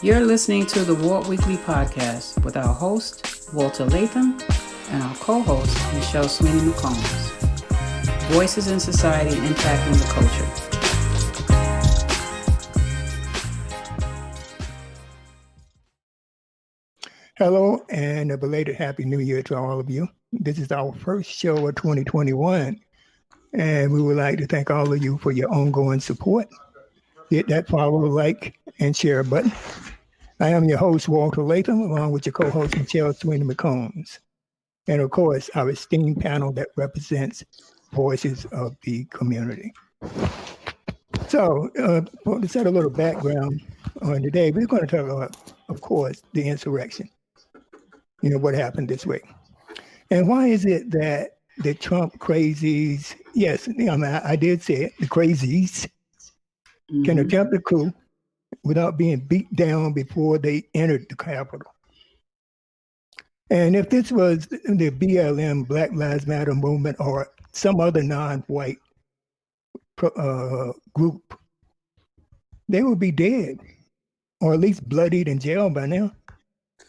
You're listening to the Walt Weekly Podcast with our host, Walter Latham, and our co-host, Michelle Sweeney McCombs. Voices in society impacting the culture. Hello, and a belated Happy New Year to all of you. This is our first show of 2021, and we would like to thank all of you for your ongoing support. Hit that follow, like, and share button. I am your host, Walter Latham, along with your co-host, Michelle Sweeney McCombs. And of course, our esteemed panel that represents voices of the community. So, to set a little background on today, we're going to talk about, of course, the insurrection. You know, what happened this week. And why is it that the Trump crazies, yes, I did say it, the crazies, can attempt a coup without being beat down before they entered the Capitol? And if this was the BLM, Black Lives Matter movement, or some other non-white group, they would be dead, or at least bloodied in jail by now.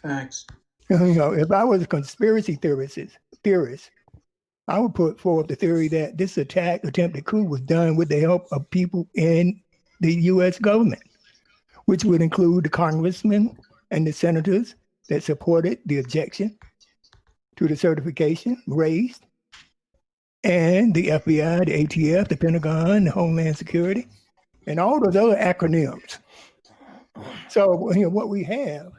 Facts. You know, if I was a conspiracy theorist, I would put forth the theory that this attempted coup was done with the help of people in the U.S. government, which would include the congressmen and the senators that supported the objection to the certification raised, and the FBI, the ATF, the Pentagon, the Homeland Security, and all those other acronyms. So, you know, what we have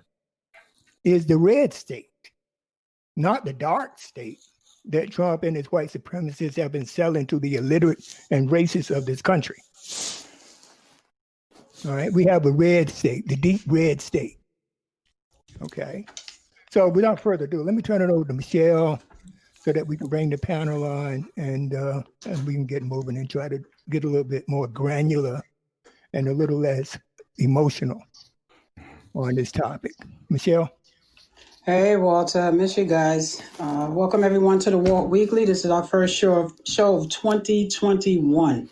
is the red state, not the dark state that Trump and his white supremacists have been selling to the illiterate and racists of this country. All right, we have a red state, the deep red state. Okay, so without further ado, let me turn it over to Michelle so that we can bring the panel on and we can get moving and try to get a little bit more granular and a little less emotional on this topic. Michelle? Hey, Walter. Miss you guys. Welcome, everyone, to the Walt Weekly. This is our first show of 2021.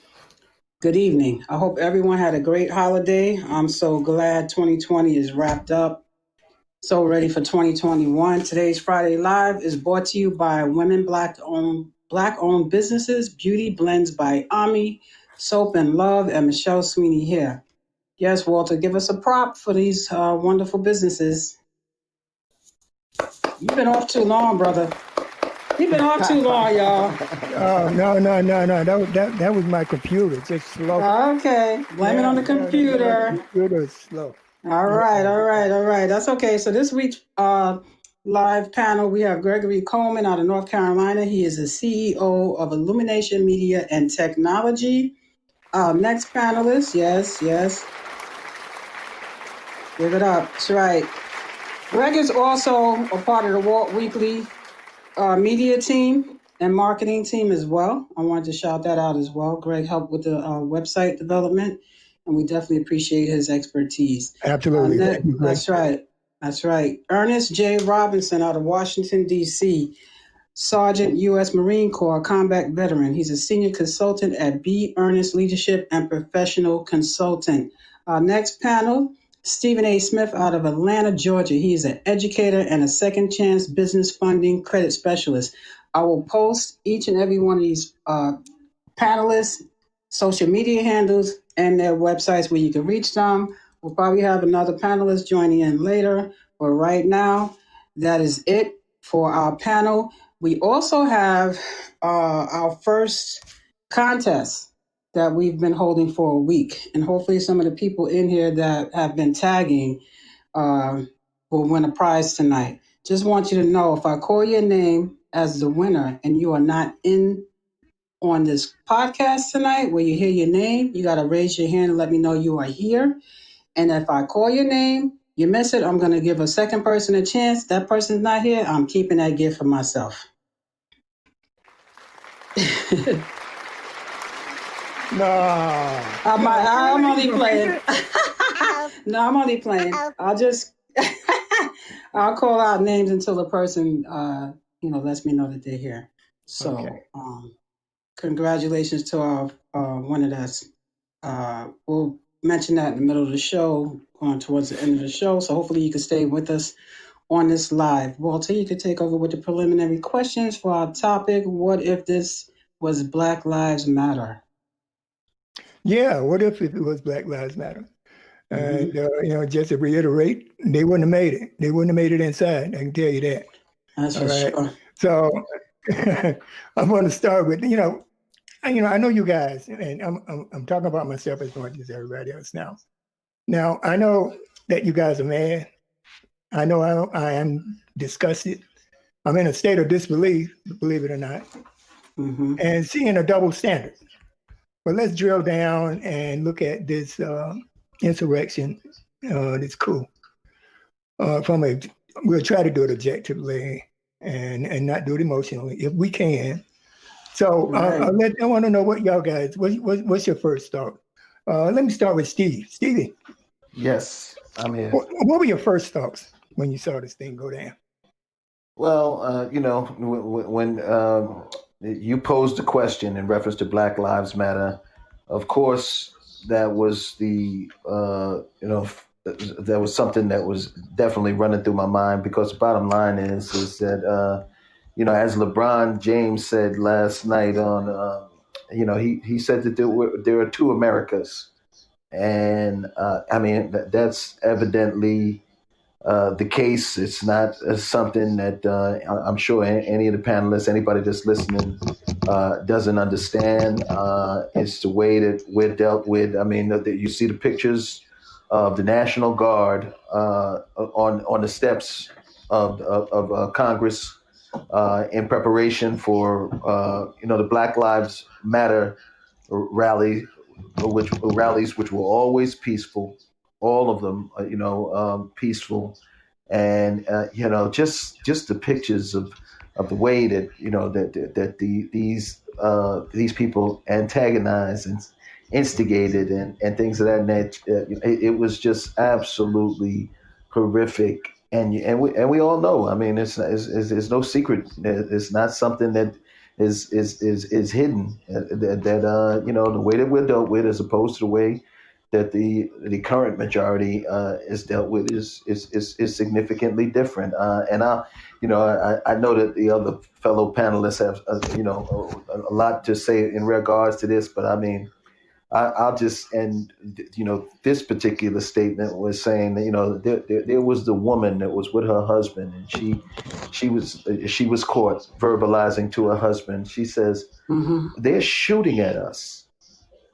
Good evening. I hope everyone had a great holiday. I'm so glad 2020 is wrapped up. So ready for 2021. Today's Friday Live is brought to you by Women Black-owned businesses, Beauty Blends by Ami, Soap and Love, and Michelle Sweeney here. Yes, Walter, give us a prop for these wonderful businesses. You've been off too long, brother. You've been off too long, y'all. Oh, no. That was my computer. Just slow. Okay. Blame it on the computer. The computer is slow. All right. That's okay. So this week's live panel, we have Gregory Coleman out of North Carolina. He is the CEO of Illumination Media and Technology. Next panelist, yes. Give it up. That's right. Greg is also a part of the Walt Weekly media team and marketing team as well. I wanted to shout that out as well. Greg helped with the website development, and we definitely appreciate his expertise. Absolutely. That's right. Ernest J. Robinson out of Washington, D.C., Sergeant, U.S. Marine Corps, combat veteran. He's a senior consultant at B. Ernest Leadership and Professional Consultant. Next panel, Stephen A. Smith out of Atlanta, Georgia. He is an educator and a second chance business funding credit specialist. I will post each and every one of these panelists' social media handles and their websites where you can reach them. We'll probably have another panelist joining in later, but right now, that is it for our panel. We also have our first contest that we've been holding for a week. And hopefully some of the people in here that have been tagging will win a prize tonight. Just want you to know, if I call your name as the winner and you are not in on this podcast tonight where you hear your name, you got to raise your hand and let me know you are here. And if I call your name, you miss it, I'm going to give a second person a chance. That person's not here, I'm keeping that gift for myself. No. I'm only playing. No, I'm only playing. I'll call out names until the person, lets me know that they're here. So, Okay. Congratulations to our winner. We'll mention that in the middle of the show, going towards the end of the show. So hopefully you can stay with us on this live. Walter, you can take over with the preliminary questions for our topic. What if this was Black Lives Matter? Yeah, what if it was Black Lives Matter? And, just to reiterate, they wouldn't have made it. They wouldn't have made it inside. I can tell you that. That's for sure. So I'm going to start with, I know you guys, and I'm talking about myself as much as everybody else now. Now, I know that you guys are mad. I know I am disgusted. I'm in a state of disbelief, believe it or not, and seeing a double standard. But let's drill down and look at this insurrection, this coup. We'll try to do it objectively and not do it emotionally if we can. So I want to know what y'all guys, what's your first thought? Let me start with Steve. Stevie. Yes, I'm here. What were your first thoughts when you saw this thing go down? Well, when you posed the question in reference to Black Lives Matter, of course, that was that was something that was definitely running through my mind, because the bottom line is that, as LeBron James said last night on, he said that there are two Americas. And that's evidently the case. It's not something that I'm sure any of the panelists, anybody that's listening, doesn't understand. It's the way that we're dealt with. I mean, you see the pictures of the National Guard on the steps of Congress in preparation for the Black Lives Matter rallies, which were always peaceful, all of them, peaceful, and just the pictures of the way that these people antagonized and instigated and things of that nature. It was just absolutely horrific, and we all know. I mean, it's no secret. It's not something that is hidden. That the way that we're dealt with, as opposed to the way that the current majority is dealt with, is significantly different. And I know that the other fellow panelists have a lot to say in regards to this, but I mean, I'll just end. This particular statement was saying that there was the woman that was with her husband, and she was caught verbalizing to her husband. She says, "They're shooting at us.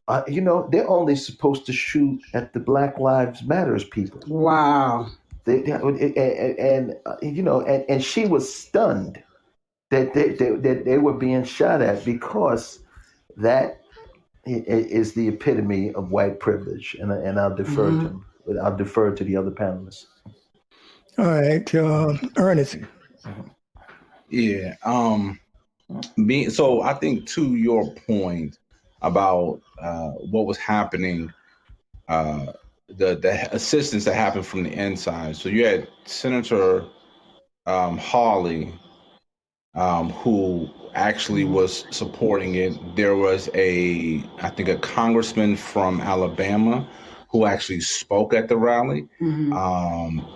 They're only supposed to shoot at the Black Lives Matters people." Wow. And she was stunned that they were being shot at, because that is the epitome of white privilege, and I'll defer to the other panelists. All right, Ernest. Yeah. So I think, to your point about what was happening, the assistance that happened from the inside. So you had Senator Hawley, who actually was supporting it. There was I think a congressman from Alabama who actually spoke at the rally.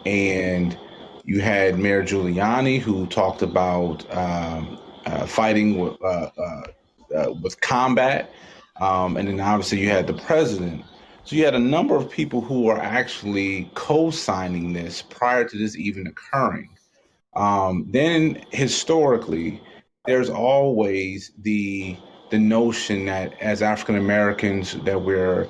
And you had Mayor Giuliani, who talked about fighting with combat. And then obviously you had the president. So you had a number of people who were actually co-signing this prior to this even occurring. Then historically, there's always the notion that as African Americans that we're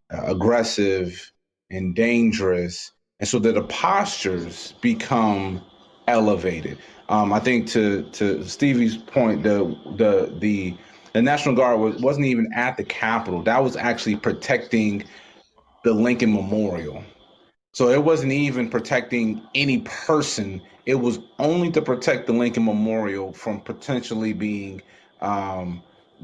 aggressive and dangerous, and so that the postures become elevated. I think to Stevie's point, the National Guard wasn't even at the Capitol. That was actually protecting the Lincoln Memorial. So it wasn't even protecting any person. It was only to protect the Lincoln Memorial from potentially being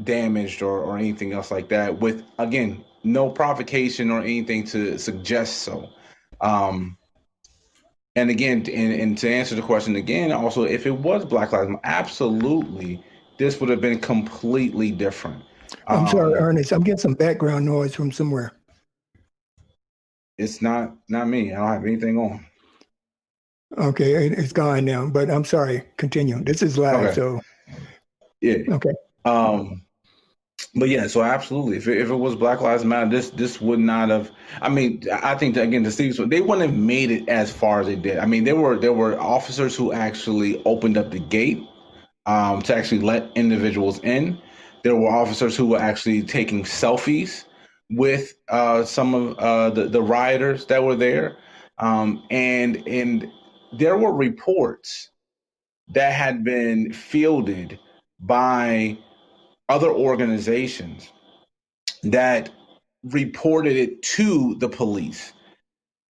damaged or anything else like that, with, again, no provocation or anything to suggest so. And again, and to answer the question again, also, if it was Black Lives Matter, absolutely, this would have been completely different. I'm sorry, Ernest. I'm getting some background noise from somewhere. It's not me. I don't have anything on. Okay, it's gone now. But I'm sorry. Continue. This is live, Okay. so Yeah. okay. But yeah, so absolutely, if it was Black Lives Matter, this would not have. I mean, I think that, again, the Steve's, they wouldn't have made it as far as they did. I mean, there were officers who actually opened up the gate to actually let individuals in. There were officers who were actually taking selfies with some of the rioters that were there, and there were reports that had been fielded by other organizations that reported it to the police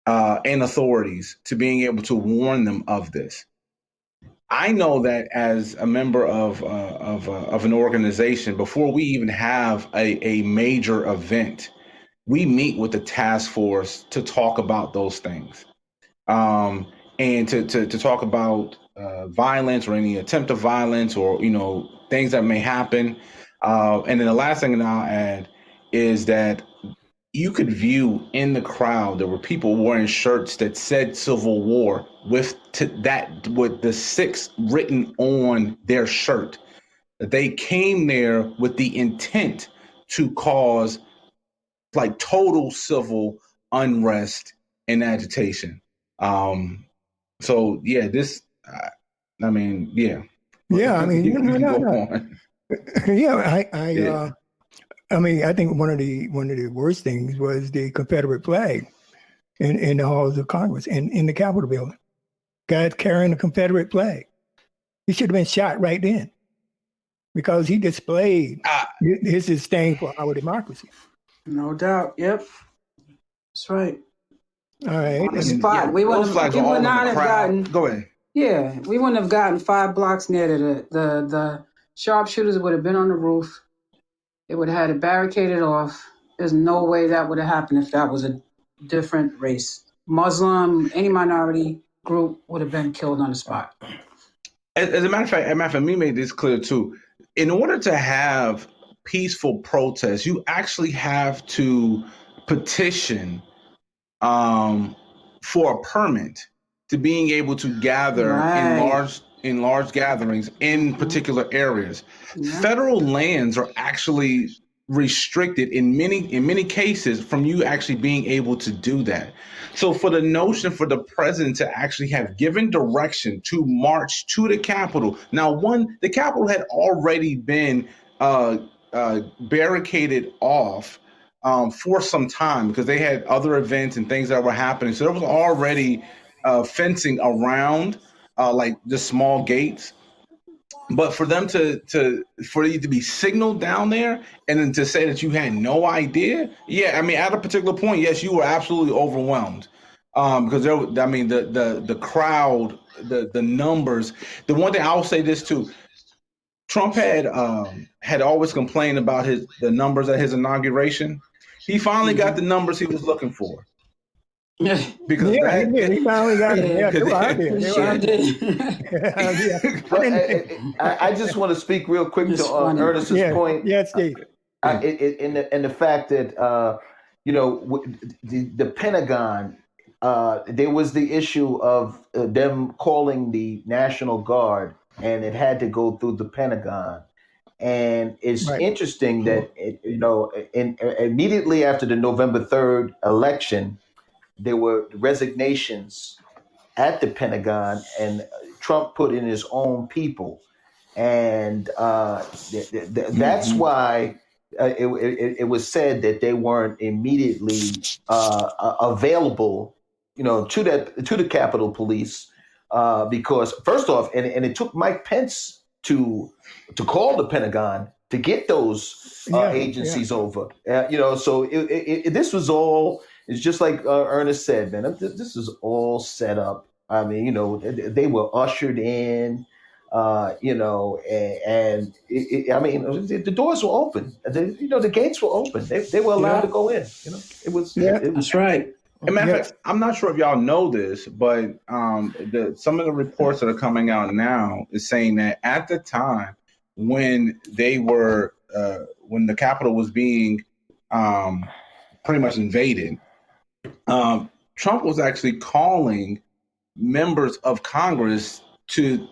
and authorities to being able to warn them of this. I know that as a member of an organization, before we even have a major event, we meet with the task force to talk about those things, and to talk about violence or any attempt of violence, or things that may happen. And then the last thing that I'll add is that you could view in the crowd, there were people wearing shirts that said Civil War with the 6 written on their shirt. That they came there with the intent to cause like total civil unrest and agitation. So yeah, I mean, yeah. Yeah, I mean, no. Yeah, I mean, I think one of the worst things was the Confederate flag in the halls of Congress and in the Capitol building. Guys carrying a Confederate flag. He should have been shot right then because he displayed his disdain for our democracy. No doubt. Yep. That's right. All right. On the spot. We would not have gotten. Go ahead. Yeah, we wouldn't have gotten 5 blocks near the sharpshooters would have been on the roof. It would have had it barricaded off. There's no way that would have happened if that was a different race. Muslim, any minority group would have been killed on the spot. As a matter of fact, me made this clear too. In order to have peaceful protests, you actually have to petition for a permit to being able to gather in large gatherings in particular areas. Yeah. Federal lands are actually restricted in many cases from you actually being able to do that. So for the notion for the president to actually have given direction to march to the Capitol. Now, the Capitol had already been barricaded off for some time because they had other events and things that were happening. So there was already fencing around like the small gates. But for them for you to be signaled down there and then to say that you had no idea, yeah, I mean, at a particular point, yes, you were absolutely overwhelmed because the crowd, the numbers. The one thing I'll say this too, Trump had always complained about the numbers at his inauguration. He finally got the numbers he was looking for. Because he finally got it. I just want to speak real quick to Ernest's point. Yes, Steve. In the fact that the Pentagon, there was the issue of them calling the National Guard, and it had to go through the Pentagon. And it's interesting that immediately after the November 3rd election, there were resignations at the Pentagon, and Trump put in his own people, and that's why it was said that they weren't immediately available, to the Capitol Police, because first off, and it took Mike Pence to call the Pentagon to get those agencies over, so this was all. It's just like Ernest said, man, this is all set up. I mean, they were ushered in, and the doors were open. The gates were open. They were allowed to go in. It was. That's right. As a matter of fact, I'm not sure if y'all know this, but some of the reports that are coming out now is saying that at the time when they were when the Capitol was being pretty much invaded, Trump was actually calling members of Congress to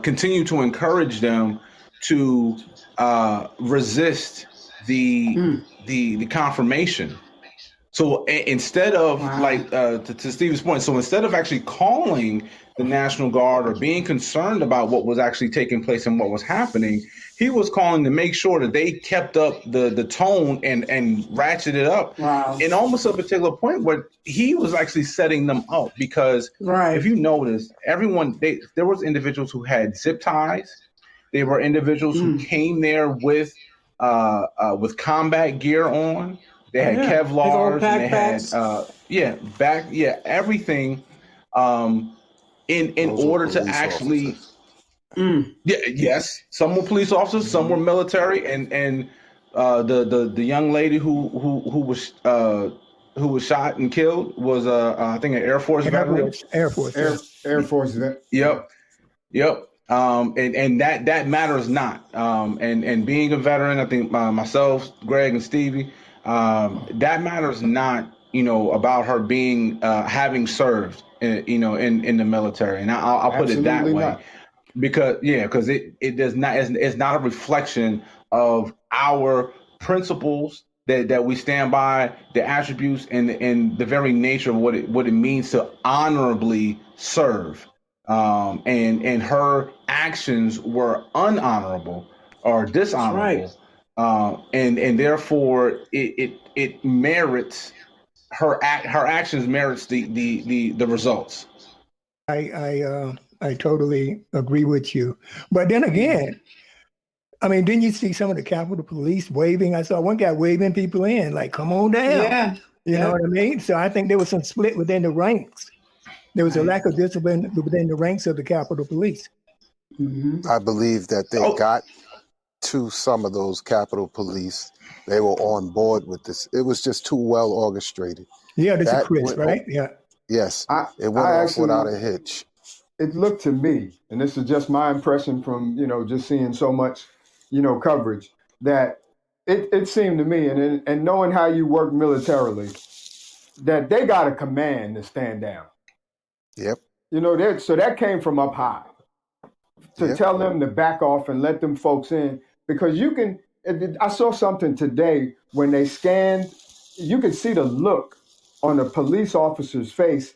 continue to encourage them to resist the confirmation. So instead of to Steve's point, so instead of actually calling the National Guard or being concerned about what was actually taking place and what was happening, he was calling to make sure that they kept up the tone and ratcheted up. And almost a particular point where he was actually setting them up, because if you notice, there was individuals who had zip ties. There were individuals who came there with combat gear on. They had Kevlars, and they had everything in order to actually yes, some were police officers, some were military, and the young lady who was shot and killed was I think an Air Force veteran. Air Force vet. Yep. And that matters not. And being a veteran, I think myself, Greg, and Stevie, that matters not, about her being having served, in the military. And I'll put it that way, not. because it does not. It's not a reflection of our principles that we stand by, the attributes and the very nature of what it means to honorably serve. And her actions were unhonorable or dishonorable. And therefore it merits her actions merits the results. I totally agree with you. But then again, I mean, didn't you see some of the Capitol Police waving? I saw one guy waving people in, like, come on down. Yeah. You know what I mean? So I think there was some split within the ranks. There was a lack of discipline within the ranks of the Capitol Police. I believe that they got to some of those Capitol Police. They were on board with this. It was just too well orchestrated. Yeah, this is Chris, right? Yeah. Yes. It went off without a hitch. It looked to me, and this is just my impression from, just seeing so much, coverage, that it seemed to me, and knowing how you work militarily, that they got a command to stand down. Yep. So that came from up high to tell them to back off and let them folks in, because I saw something today when they scanned, you could see the look on the police officer's face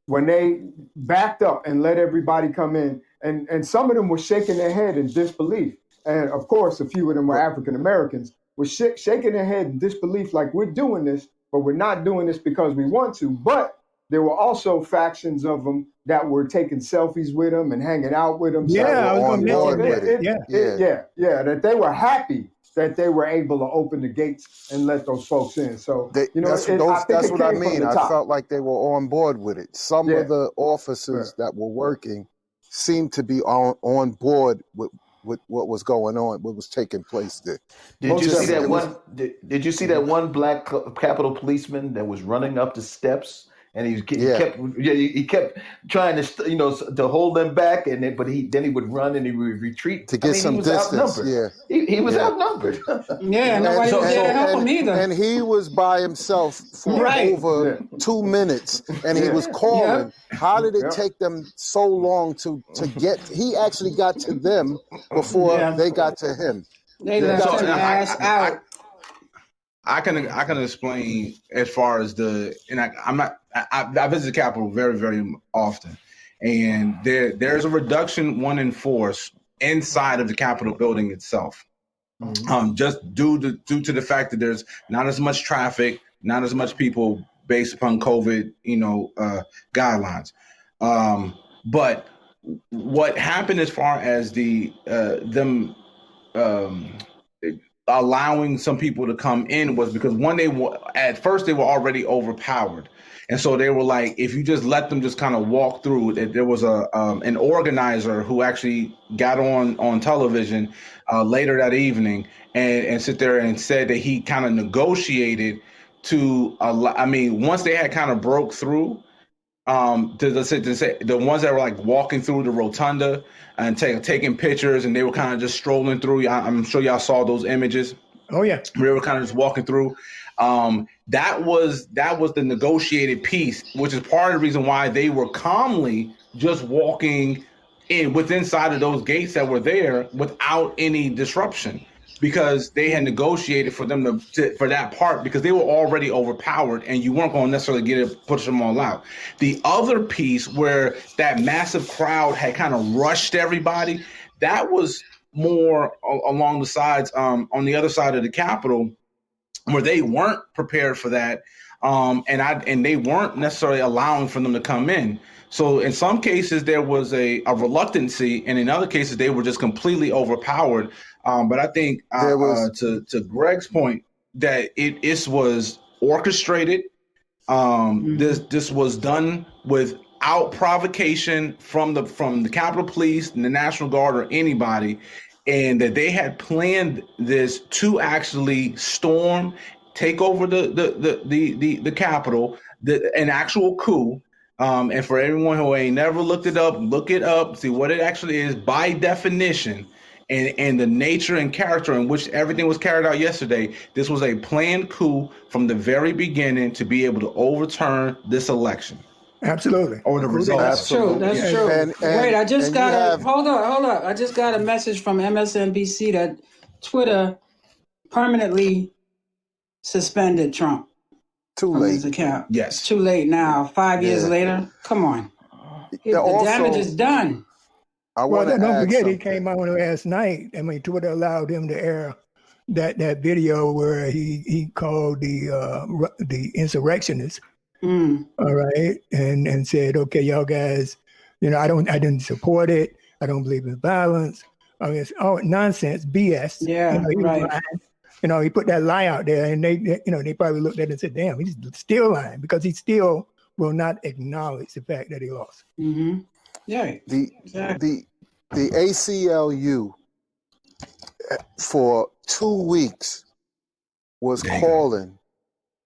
when they backed up and let everybody come in, and some of them were shaking their head in disbelief. And of course, a few of them were African Americans, were shaking their head in disbelief, like, we're doing this, but we're not doing this because we want to. But there were also factions of them that were taking selfies with them and hanging out with them. Yeah, I was going to mention that. That they were happy that they were able to open the gates and let those folks in. So, that's what I mean. I felt like they were on board with it. Some of the officers that were working seemed to be on board with what was going on, what was taking place there. Did you see that one? Did you see that one black Capitol policeman that was running up the steps? And he kept trying to hold them back, but he would run and he would retreat to get some distance. He was outnumbered. Nobody was there to help him either. And he was by himself for over 2 minutes, and he was calling. How did it take them so long to get? He actually got to them before they got to him. They left his ass out. I can explain as far as I visit the Capitol very, very often, and there's a reduction in force inside of the Capitol building itself, just due to the fact that there's not as much traffic, not as much people based upon COVID, guidelines. But what happened as far as them allowing some people to come in was because at first they were already overpowered. And so they were like, if you just let them just kind of walk through, there was an organizer who actually got on television later that evening and sit there and said that he kind of negotiated to once they had kind of broke through, to say the ones that were like walking through the rotunda and taking pictures, and they were kind of just strolling through. I'm sure y'all saw those images. Oh yeah, they were kind of just walking through. That was the negotiated peace, which is part of the reason why they were calmly just walking inside of those gates that were there without any disruption, because they had negotiated for them for that part, because they were already overpowered and you weren't going to necessarily push them all out. The other piece where that massive crowd had kind of rushed everybody, that was more along the sides, on the other side of the Capitol, where they weren't prepared for that, and they weren't necessarily allowing for them to come in. So in some cases there was a reluctancy, and in other cases they were just completely overpowered. But I think to Greg's point, that it was orchestrated. This was done without provocation from the Capitol Police and the National Guard or anybody, and that they had planned this to actually take over the Capitol, an actual coup. And for everyone who ain't never looked it up, look it up, see what it actually is by definition, and the nature and character in which everything was carried out yesterday. This was a planned coup from the very beginning to be able to overturn this election. Absolutely. Or the results. That's true. That's true. Wait, I just got hold up. I just got a message from MSNBC that Twitter permanently suspended Trump. Too from late. his account. Yes. It's too late now. 5 years later. Come on. The damage is done. Don't forget, he came out last night. I mean, Twitter allowed him to air that video where he called the insurrectionists. All right, and said, okay, y'all guys, I didn't support it. I don't believe in violence. I mean, it's all nonsense, BS. Yeah, right. He put that lie out there, and they probably looked at it and said, damn, he's still lying, because he still will not acknowledge the fact that he lost. Mm-hmm. Yeah. The ACLU for 2 weeks was calling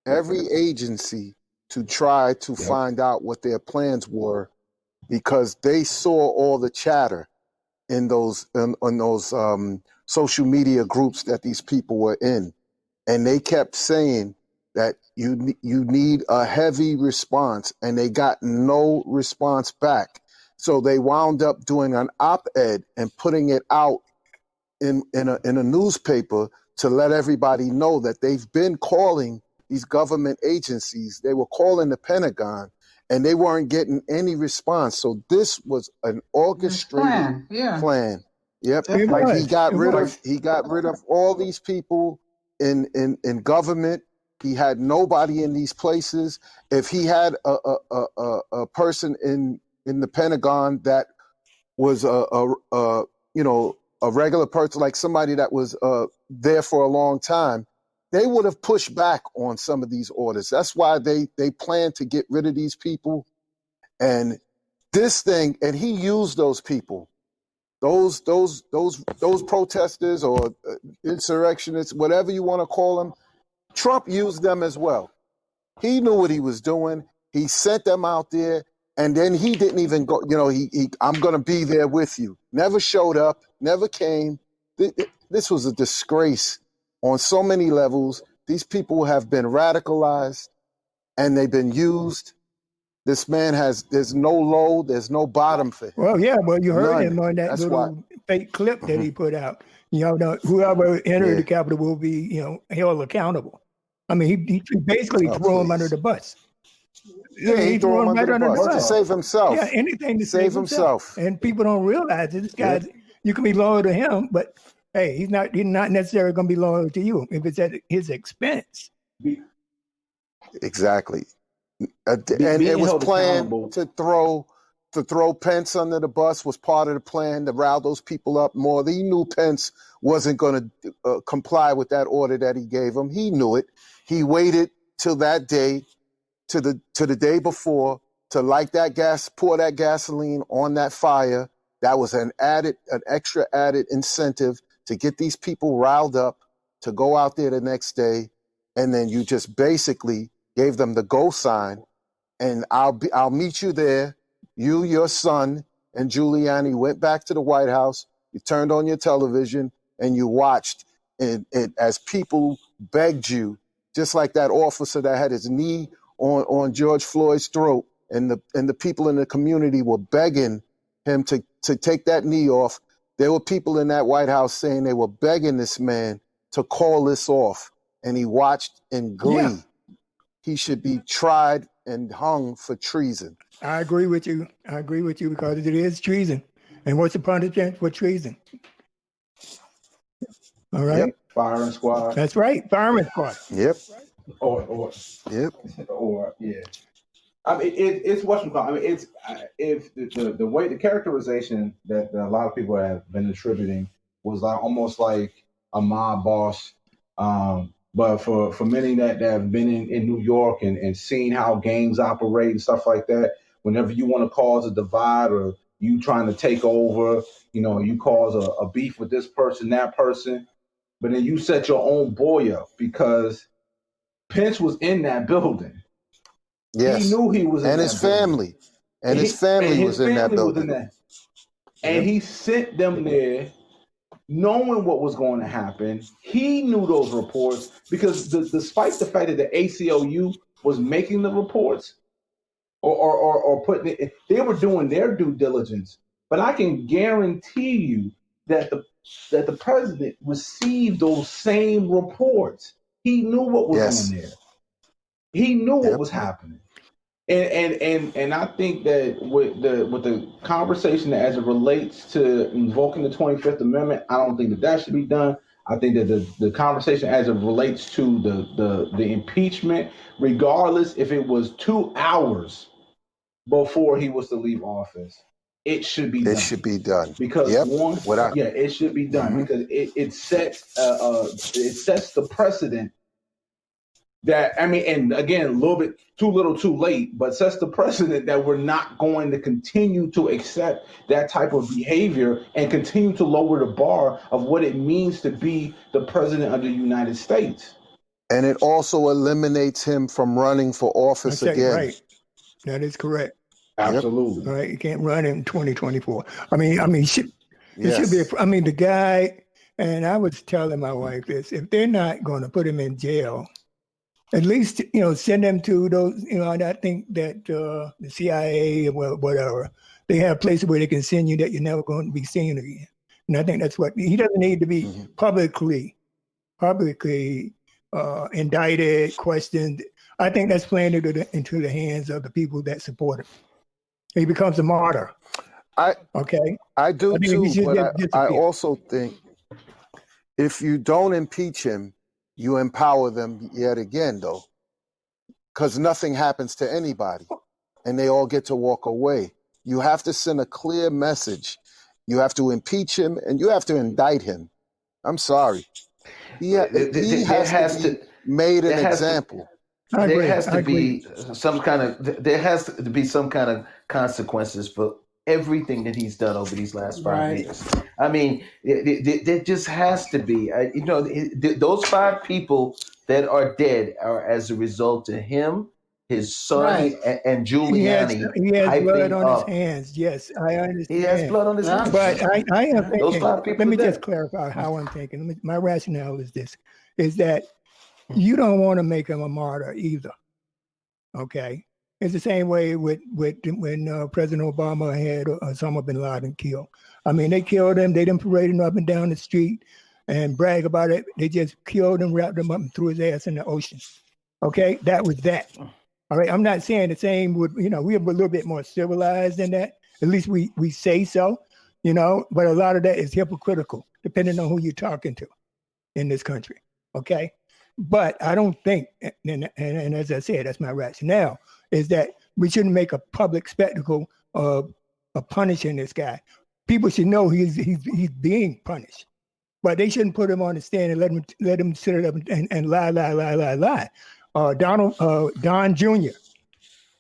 every agency to try to find out what their plans were, because they saw all the chatter in those social media groups that these people were in, and they kept saying that you need a heavy response, and they got no response back. So they wound up doing an op-ed and putting it out in a newspaper to let everybody know that they've been calling these government agencies. They were calling the Pentagon, and they weren't getting any response. So this was an orchestrated plan. Yep. Like he got rid of all these people in government. He had nobody in these places. If he had a person in the Pentagon that was a regular person, like somebody that was there for a long time, they would have pushed back on some of these orders. That's why they planned to get rid of these people. And this thing, and he used those people, those protesters or insurrectionists, whatever you want to call them. Trump used them as well. He knew what he was doing. He sent them out there, and then he didn't even go. I'm going to be there with you. Never showed up. Never came. This was a disgrace on so many levels. These people have been radicalized, and they've been used. This man there's no low, there's no bottom for him. Well, yeah, you heard him on that fake clip that he put out. Whoever entered the Capitol will be, held accountable. I mean, he basically threw him under the bus. Yeah, he threw him under the bus to save himself. Yeah, anything to save himself. And people don't realize it. This guy, you can be loyal to him, but hey, he's not necessarily going to be loyal to you if it's at his expense. Exactly. And it was planned to throw Pence under the bus. Was part of the plan to rile those people up more. He knew Pence wasn't going to comply with that order that he gave him. He knew it. He waited till that day, to the day before, to light that gas, pour that gasoline on that fire. That was an extra added incentive to get these people riled up to go out there the next day. And then you just basically gave them the go sign and I'll meet you there. You, your son, and Giuliani went back to the White House. You turned on your television and you watched it as people begged you, just like that officer that had his knee on George Floyd's throat, and the people in the community were begging him to take that knee off. There were people in that White House saying they were begging this man to call this off, and he watched in glee. Yeah. He should be tried and hung for treason. I agree with you. I agree with you because it is treason. And what's the punishment for treason? All right. Yep. Firing squad. That's right. Fireman squad. Yep. Or Yep. or yeah. I mean, it's what's it called. I mean, it's if the way the characterization that a lot of people have been attributing was like almost like a mob boss. But for many that have been in New York and seen how gangs operate and stuff like that, whenever you want to cause a divide or you trying to take over, you cause a beef with this person, that person, but then you set your own boy up because Pence was in that building. Yes. He knew he was in and that his family. And his family was in that building. And he sent them there knowing what was going to happen. He knew those reports because despite the fact that the ACLU was making the reports or putting it, they were doing their due diligence. But I can guarantee you that the president received those same reports. He knew what was on there. He knew what was happening. And I think that with the conversation as it relates to invoking the 25th Amendment, I don't think that should be done. I think that the conversation as it relates to the impeachment, regardless if it was 2 hours before he was to leave office, it should be done. It should be done. Because it should be done because it sets the precedent. That, I mean, and again, a little bit too little too late, but sets the precedent that we're not going to continue to accept that type of behavior and continue to lower the bar of what it means to be the president of the United States. And it also eliminates him from running for office again. Right. That is correct. Absolutely. Yep. Right. You can't run in 2024. it should be, the guy, and I was telling my wife this, if they're not going to put him in jail, at least, send them to those, I think that the CIA or whatever, they have places where they can send you that you're never going to be seen again. And I think that's what, he doesn't need to be publicly indicted, questioned. I think that's playing into the hands of the people that support him. He becomes a martyr. I do too, but I also think if you don't impeach him, you empower them yet again, though, because nothing happens to anybody and they all get to walk away. You have to send a clear message. You have to impeach him and you have to indict him. I'm sorry. He has to be made an example. There has to be some kind of consequences for everything that he's done over these last 5 years. I mean, there just has to be. Those 5 people that are dead are as a result of him, his son, and Giuliani. He has blood on his hands. Yes, I understand. He has blood on his hands. But I am thinking, those 5 people. Let me just clarify how I'm thinking. My rationale is this: is that you don't want to make him a martyr either. Okay. It's the same way with when President Obama had Osama bin Laden killed. I mean, they killed him. They didn't parade him up and down the street and brag about it. They just killed him, wrapped him up, and threw his ass in the ocean. Okay, that was that. All right, I'm not saying the same would, we're a little bit more civilized than that. At least we say so, but a lot of that is hypocritical, depending on who you're talking to in this country. Okay, but I don't think, and as I said, that's my rationale, is that we shouldn't make a public spectacle of punishing this guy. People should know he's being punished, but they shouldn't put him on the stand and let him sit up and lie. Don Jr.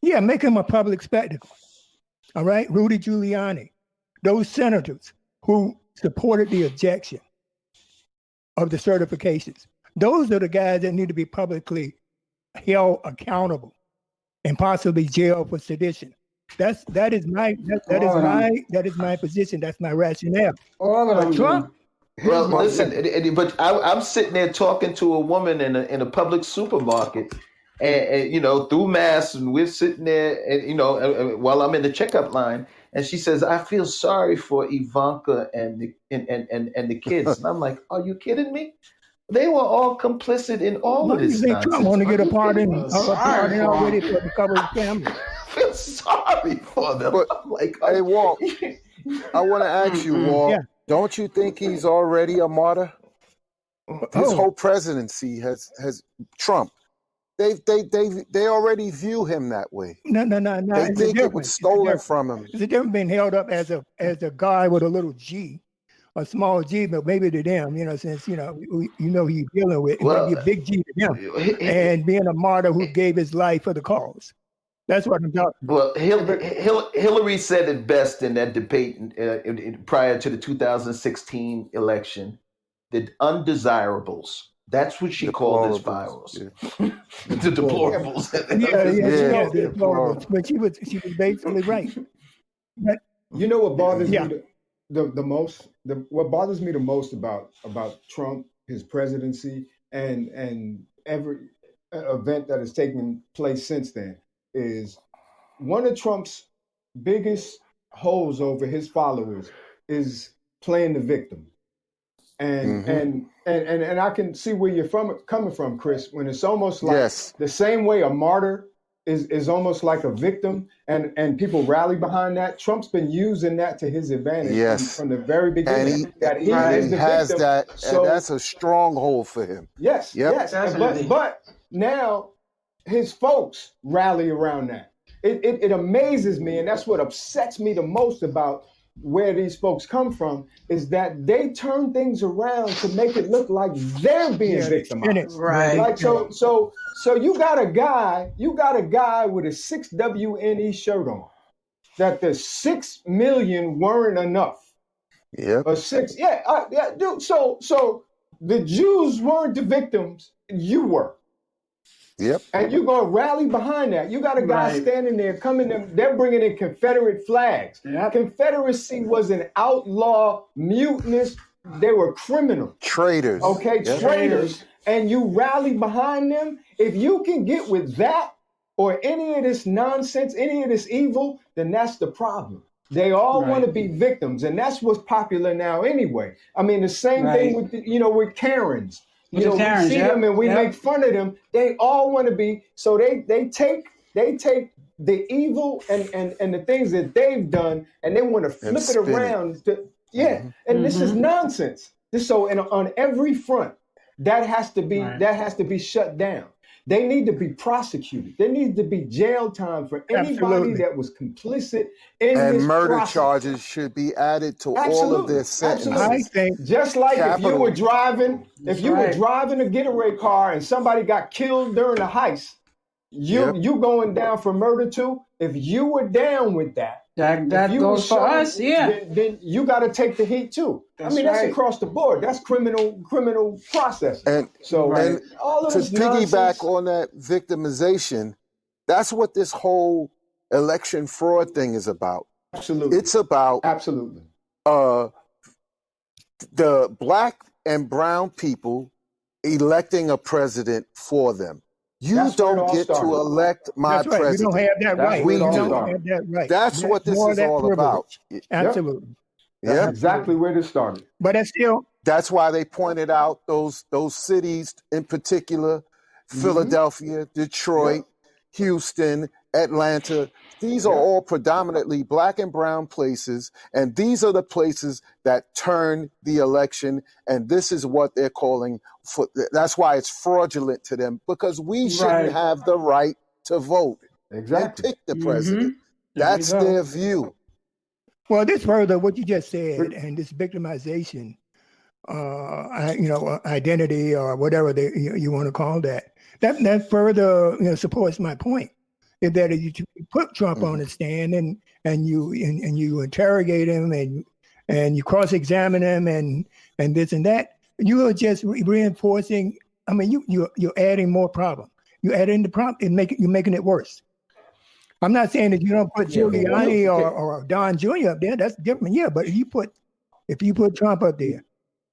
Yeah, make him a public spectacle. All right, Rudy Giuliani, those senators who supported the objection of the certifications. Those are the guys that need to be publicly held accountable and possibly jail for sedition. That is my position. That's my rationale. All of But them. Trump, Well, listen, but I'm sitting there talking to a woman in a public supermarket, and through mass, and we're sitting there, and while I'm in the checkup line, and she says, "I feel sorry for Ivanka and the kids," and I'm like, "Are you kidding me? They were all complicit in all of this you think nonsense." Trump want to get a pardon already for the cover of his family? I feel sorry for them. But, I'm like, hey, Walt, I want to ask you, Walt, don't you think he's already a martyr? His whole presidency has Trump. They already view him that way. No. They think it was stolen from him. It's a difference being held up as a guy with a little G, a small G, but maybe to them, since he's dealing with, it might be a big G to them, and being a martyr who gave his life for the cause. That's what I'm talking about. Well, Hillary said it best in that debate prior to the 2016 election. The undesirables. That's what she called this virus. Yeah. The deplorables. The deplorables. But she was basically right. But what bothers me the most? What bothers me the most about Trump, his presidency, and every event that has taken place since then is one of Trump's biggest holes over his followers is playing the victim. And I can see where you're coming from, Chris, when it's almost like the same way a martyr is almost like a victim, and people rally behind that. Trump's been using that to his advantage from the very beginning. And he has victim. That, so, and that's a stronghold for him. Yes, yes. But now his folks rally around that. It amazes me, and that's what upsets me the most about where these folks come from, is that they turn things around to make it look like they're being victimized. Right. Like so you got a guy with a 6WNE shirt on, that the 6 million weren't enough. Yeah. Or 6, dude. So the Jews weren't the victims, you were. Yep. And you're going to rally behind that. You got a guy standing there they're bringing in Confederate flags. Yep. Confederacy was an outlaw, mutinous, they were criminal. Traitors. Okay, traitors. And you rally behind them. If you can get with that or any of this nonsense, any of this evil, then that's the problem. They all want to be victims, and that's what's popular now anyway. I mean, the same thing with with Karens. We see them and we make fun of them. They all want to be. So they take the evil and the things that they've done, and they want to flip it around. And this is nonsense. So on every front, that has to be shut down. They need to be prosecuted. There needs to be jail time for anybody that was complicit in this and murder process. Charges should be added to all of their sentences. I think just like if you were driving a getaway car and somebody got killed during a heist, you going down for murder too. If you were down with that goes for us, then you got to take the heat too. That's across the board. That's criminal processing. And all of to this piggyback nonsense, on that victimization, that's what this whole election fraud thing is about. Absolutely, it's about the black and brown people electing a president for them. You don't get to elect my president. You don't have that right. We don't do. have that right. That's what this is all about. Absolutely. That's exactly where this started. But that's why they pointed out those cities in particular, Philadelphia, Detroit, Houston, Atlanta. These are all predominantly black and brown places, and these are the places that turn the election, and this is what they're calling for. That's why it's fraudulent to them, because we shouldn't have the right to vote and pick the president. That's their view. Well, this further what you just said, and this victimization, identity or whatever you want to call that, that further supports my point. Is that if you put Trump on the stand and you interrogate him and you cross-examine him and this and that, you are just reinforcing. I mean, you're adding more problem. You add in the problem, you're making it worse. I'm not saying that you don't put Yeah, but Giuliani or Don Jr. up there. That's different. Yeah, but if you put Trump up there,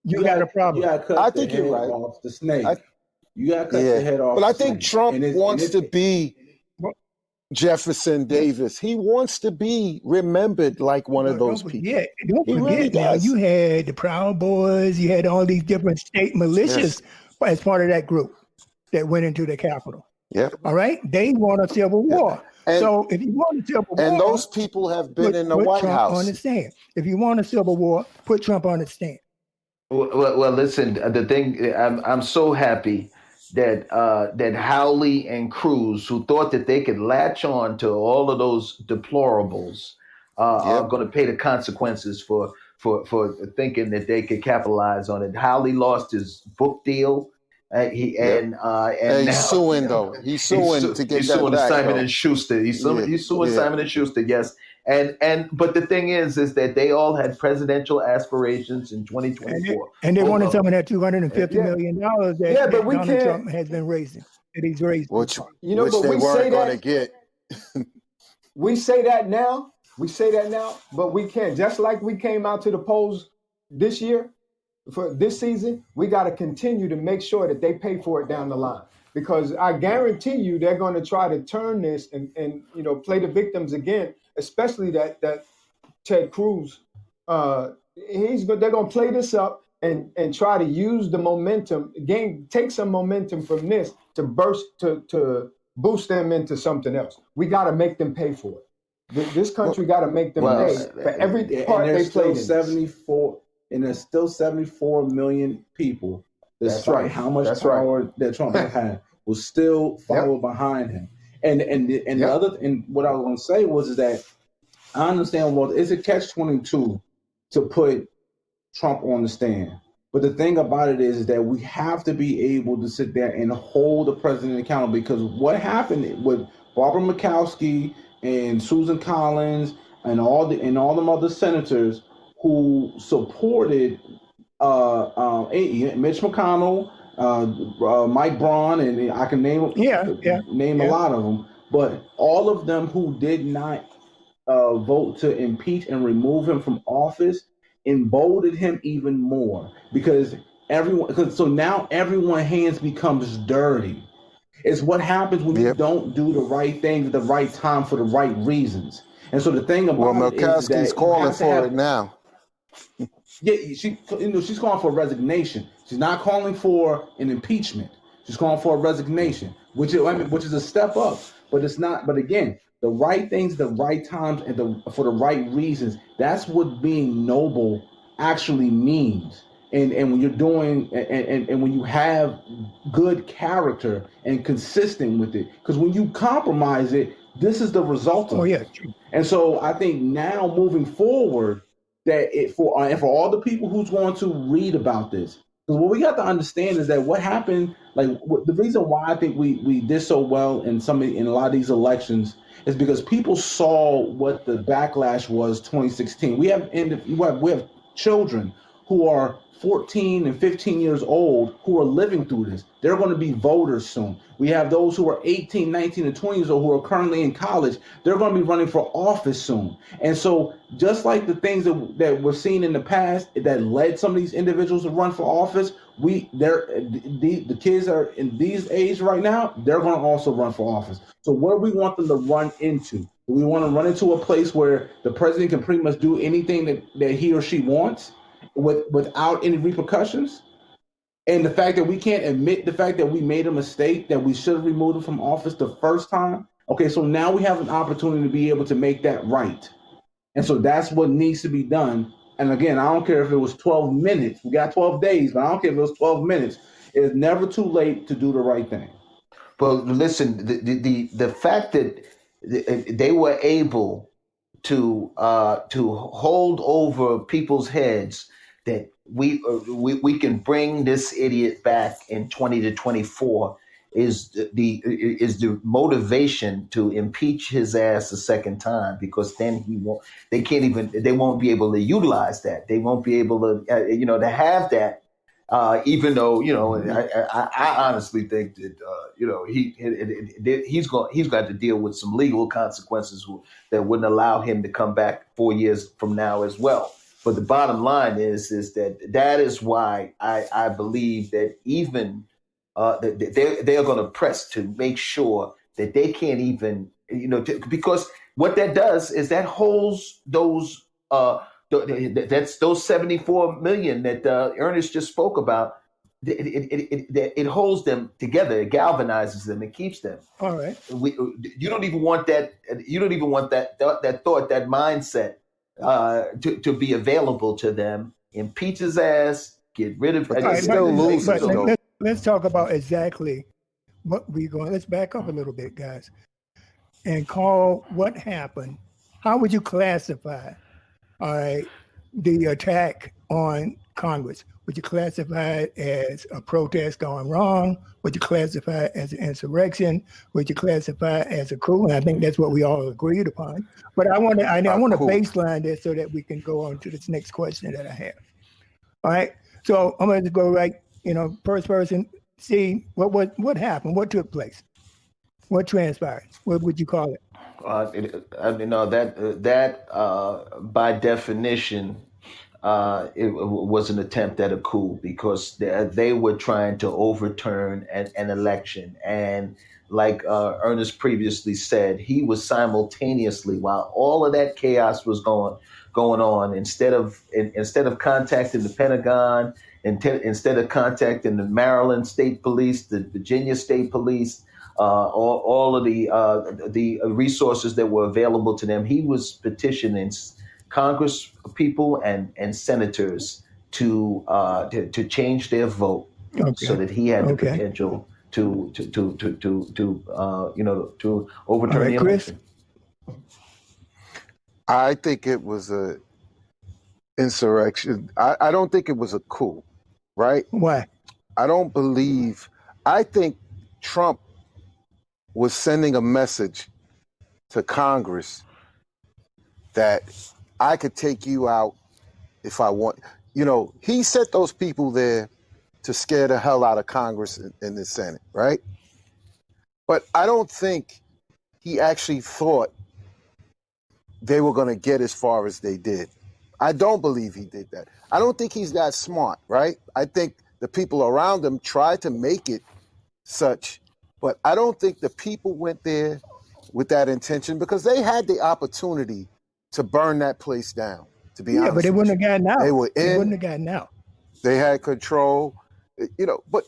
you got a problem. You got to cut I the think head you're right. off the snake. I- You got to cut Yeah, the head off. but I the think snake. Trump And wants to be Jefferson Davis. He wants to be remembered like one of those people. Yeah, don't He forget really now, does. you had the Proud Boys, you had all these different state militias as part of that group that went into the Capitol. Yeah. All right? They want a civil war. And- so if you want a civil war, And those people have been in the put White Trump House. on the stand. If you want a civil war, put Trump on the stand. Well, listen. The thing, I'm so happy that Howley and Cruz, who thought that they could latch on to all of those deplorables, are going to pay the consequences for thinking that they could capitalize on it. Howley lost his book deal. And he's now, suing though. He's suing to get that back. Simon though. and Schuster. He's suing Simon and Schuster. Yes. But the thing is that they all had presidential aspirations in 2024, and they wanted some of that $250 million that but we Donald can't- Trump has been raising. That he's raising. Which but they we say weren't going to that. get. We say that now. But we can't. Just like we came out to the polls this year, for this season, we got to continue to make sure that they pay for it down the line. Because I guarantee you, they're going to try to turn this and play the victims again. Especially that Ted Cruz, they're going to play this up and try to use the momentum, take some momentum from this to boost them into something else. We got to make them pay for it. This country got to make them pay for every part they played in. 74, and there's still 74 million people. Despite how much power that Trump had, will still follow behind him. And the other, and what I was going to say was that I understand. Well, it's a catch-22 to put Trump on the stand. But the thing about it is that we have to be able to sit there and hold the president accountable, because what happened with Barbara Murkowski and Susan Collins and all them other senators who supported Mitch McConnell, Mike Braun, and I can name a lot of them, but all of them who did not vote to impeach and remove him from office emboldened him even more, because now everyone's hands becomes dirty. It's what happens when you don't do the right thing at the right time for the right reasons. And so the thing about Murkowski's calling for it now. Yeah, she's calling for a resignation. She's not calling for an impeachment. She's calling for a resignation, which is a step up. But it's not. But again, the right things, the right times, and for the right reasons. That's what being noble actually means. And when you're doing and when you have good character and consistent with it, because when you compromise it, this is the result of it. And so I think now moving forward, that for all the people who's going to read about this, because what we got to understand is that what happened, the reason why I think we did so well in a lot of these elections is because people saw what the backlash was 2016. We have children who are 14 and 15 years old who are living through this. They're going to be voters soon. We have those who are 18, 19, and 20 years old who are currently in college. They're going to be running for office soon. And so just like the things that we're seeing in the past that led some of these individuals to run for office, the kids are in these age right now, they're going to also run for office. So what do we want them to run into? Do we want to run into a place where the president can pretty much do anything that he or she wants without any repercussions? And the fact that we can't admit the fact that we made a mistake, that we should have removed him from office the first time. Okay, so now we have an opportunity to be able to make that right. And so that's what needs to be done. And again, I don't care if it was 12 minutes. We got 12 days, but I don't care if it was 12 minutes. It's never too late to do the right thing. Well, listen, the fact that they were able to hold over people's heads that we can bring this idiot back in 20 to 24 is the motivation to impeach his ass a second time, because then they won't be able to utilize that. They won't be able to to have that Even though, I honestly think that he's got to deal with some legal consequences that wouldn't allow him to come back 4 years from now as well. But the bottom line is that is why I believe that even that they're going to press to make sure that they can't even, because what that does is that holds those that's those 74 million that Ernest just spoke about. It holds them together, it galvanizes them, it keeps them. All right. You don't even want that. You don't even want that thought, that mindset to be available to them. Impeach his ass, get rid of. But still loses. But let's talk about exactly what we're going. Let's back up a little bit, guys, and call what happened. How would you classify, all right, the attack on Congress? Would you classify it as a protest gone wrong? Would you classify it as an insurrection? Would you classify it as a coup? And I think that's what we all agreed upon. But I want to baseline this so that we can go on to this next question that I have. All right. So I'm going to go right, first person, see what happened, what took place, what transpired. What would you call it? That by definition, it was an attempt at a coup, because they were trying to overturn an election. And like Ernest previously said, he was simultaneously, while all of that chaos was going on, instead of contacting the Pentagon, instead of contacting the Maryland State Police, the Virginia State Police, all of the resources that were available to them, he was petitioning Congress people and senators to change their vote, so that he had the potential to overturn the election. I think it was a insurrection. I don't think it was a coup, right? Why? I think Trump was sending a message to Congress that I could take you out if I want. He set those people there to scare the hell out of Congress and the Senate, right? But I don't think he actually thought they were going to get as far as they did. I don't believe he did that. I don't think he's that smart, right? I think the people around him tried to make it such, but I don't think the people went there with that intention, because they had the opportunity to burn that place down, to be honest. Yeah, but they wouldn't have gotten out. They wouldn't have gotten out. They had control, but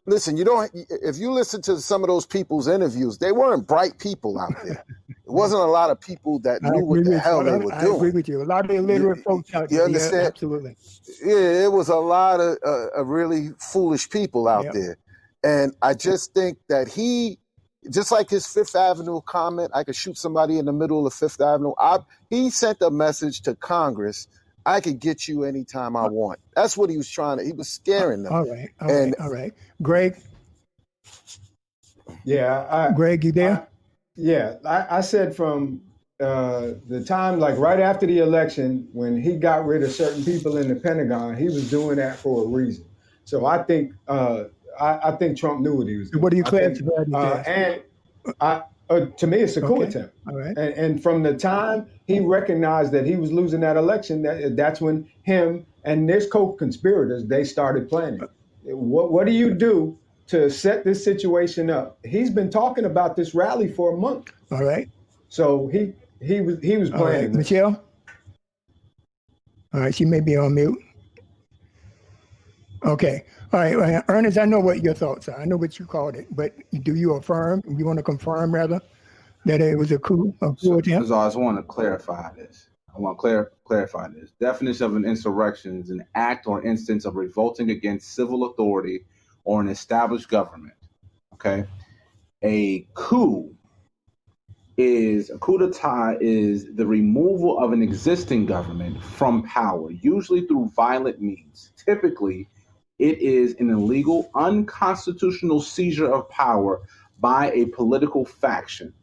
listen, if you listen to some of those people's interviews, they weren't bright people out there. It wasn't a lot of people that knew what the hell they were doing. I agree with you. A lot of illiterate folks out there. You understand? Yeah, absolutely. Yeah, it was a lot of really foolish people out there. And I just think that just like his Fifth Avenue comment, I could shoot somebody in the middle of Fifth Avenue. He sent a message to Congress, I could get you anytime I want. That's what he was he was scaring them. All right. Greg? Yeah. Greg, you there? I said from the time, like right after the election, when he got rid of certain people in the Pentagon, he was doing that for a reason. So I think Trump knew what he was doing. What do you classify? To me, it's a coup attempt. All right. And from the time he recognized that he was losing that election, that's when him and his co-conspirators, they started planning. What do you do to set this situation up? He's been talking about this rally for a month. All right. So he was planning. All right. Michelle? All right, she may be on mute. Okay. All right, Ernest, I know what your thoughts are. I know what you called it, but do you affirm, you want to confirm rather, that it was a coup attempt? So I just want to clarify this. Clarify this. Definition of an insurrection is an act or instance of revolting against civil authority or an established government. Okay? A coup d'etat is the removal of an existing government from power, usually through violent means. Typically, it is an illegal, unconstitutional seizure of power by a political faction,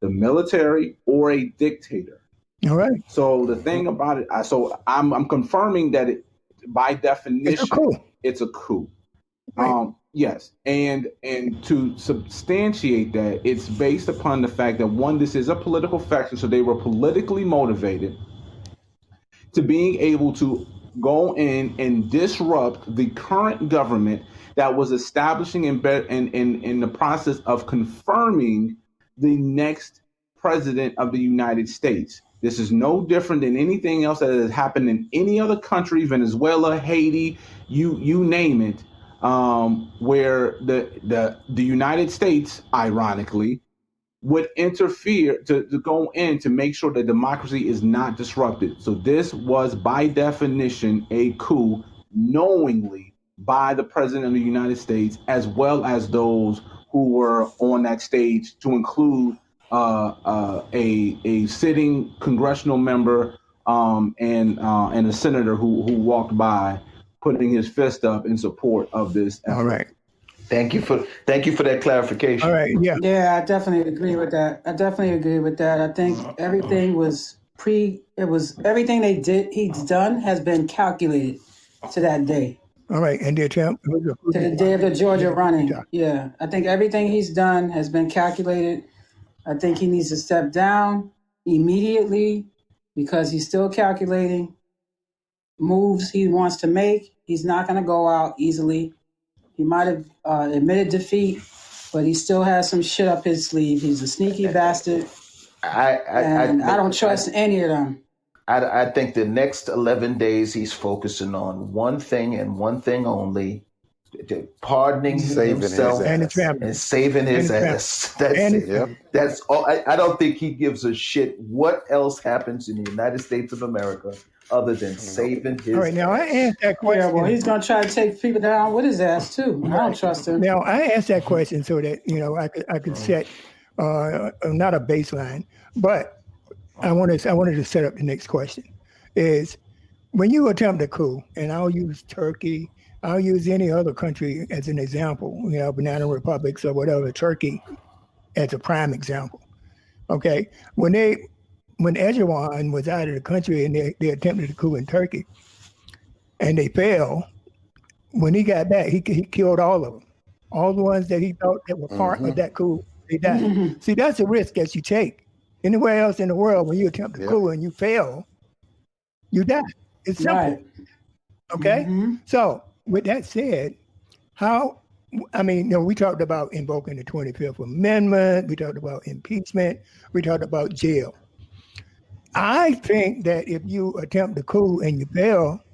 the military, or a dictator. All right. So the thing about it, I'm confirming that it, by definition, it's a coup. Right. Yes, and to substantiate that, it's based upon the fact that one, this is a political faction, so they were politically motivated to being able to go in and disrupt the current government that was establishing in the process of confirming the next president of the United States. This is no different than anything else that has happened in any other country, Venezuela, Haiti, you name it, where the United States, ironically, would interfere to go in to make sure that democracy is not disrupted. So this was by definition a coup, knowingly by the president of the United States, as well as those who were on that stage, to include a sitting congressional member and a senator who walked by, putting his fist up in support of this effort. All right. Thank you for that clarification. All right. Yeah. Yeah, I definitely agree with that. I think everything was everything he's done has been calculated to that day. All right. And the attempt To the day of the Georgia running. Yeah. I think everything he's done has been calculated. I think he needs to step down immediately because he's still calculating moves he wants to make. He's not going to go out easily. He might have admitted defeat, but he still has some shit up his sleeve. He's a sneaky bastard. I don't trust any of them. I think the next 11 days he's focusing on one thing and one thing only: pardoning himself and saving his ass. That's it. Yep. That's all. I don't think he gives a shit what else happens in the United States of America other than saving his. All right, now I asked that question. Yeah, well, he's gonna try to take people down with his ass too. I don't trust him. Now I asked that question so that I could set not a baseline, but I wanted to set up the next question: is when you attempt a coup, and I'll use Turkey, I'll use any other country as an example, banana republics or whatever, Turkey as a prime example. Okay, when Erdogan was out of the country and they attempted a coup in Turkey and they failed, when he got back, he killed all of them. All the ones that he thought that were part of that coup, they died. See, that's a risk that you take. Anywhere else in the world, when you attempt a coup and you fail, you die. It's simple. Right. Okay? So with that said, we talked about invoking the 25th Amendment. We talked about impeachment. We talked about jail. I think that if you attempt a coup and you fail,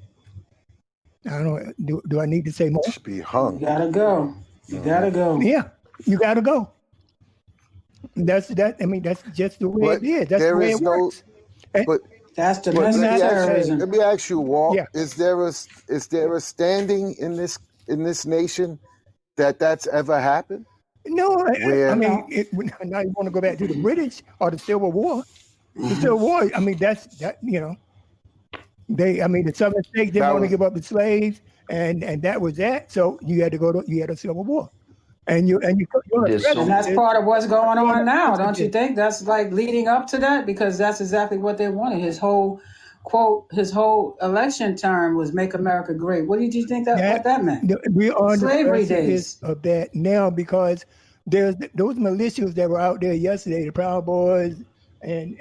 I don't know, do I need to say more? You should be hung. You gotta go. Yeah, you gotta go. That's just the way it is. That's the way it works. But that's domestic terrorism. Let me ask you, Walt. Yeah. Is there a standing in this nation that's ever happened? No, now you want to go back to the British or the Civil War. The Civil War, the Southern states didn't want to give up the slaves, and that was that. So you had a Civil War, and that's part of what's going on now, don't you think? That's like leading up to that, because that's exactly what they wanted. His whole quote, his whole election term was "Make America Great." What did you think what that meant? We are slavery days of that now, because there's those militias that were out there yesterday, the Proud Boys and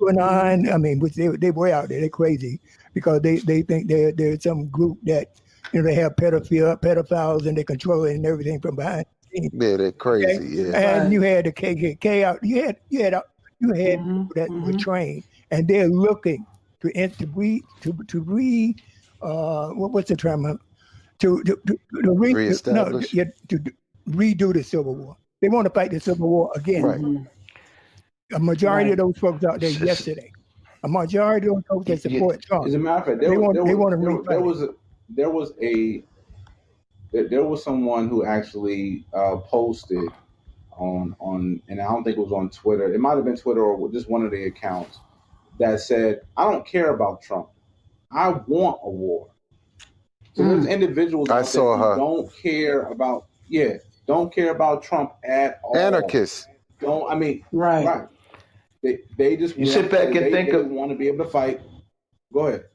QAnon, which they were out there. They're crazy because they think there's some group that they have pedophiles and they control it and everything from behind. Yeah, they're crazy. Okay? Yeah, and you had the KKK out. You had people that were trained, and they're looking to what's the term? To redo the Civil War. They want to fight the Civil War again. Right. A majority of those folks out there yesterday. A majority of those folks that support Trump. As a matter of fact, there was someone who actually posted on, and I don't think it was on Twitter. It might have been Twitter or just one of the accounts that said, "I don't care about Trump. I want a war." So there's individuals I saw her. Don't care about Trump at all. Anarchists. Right. They just sit back and think want to be able to fight. Go ahead.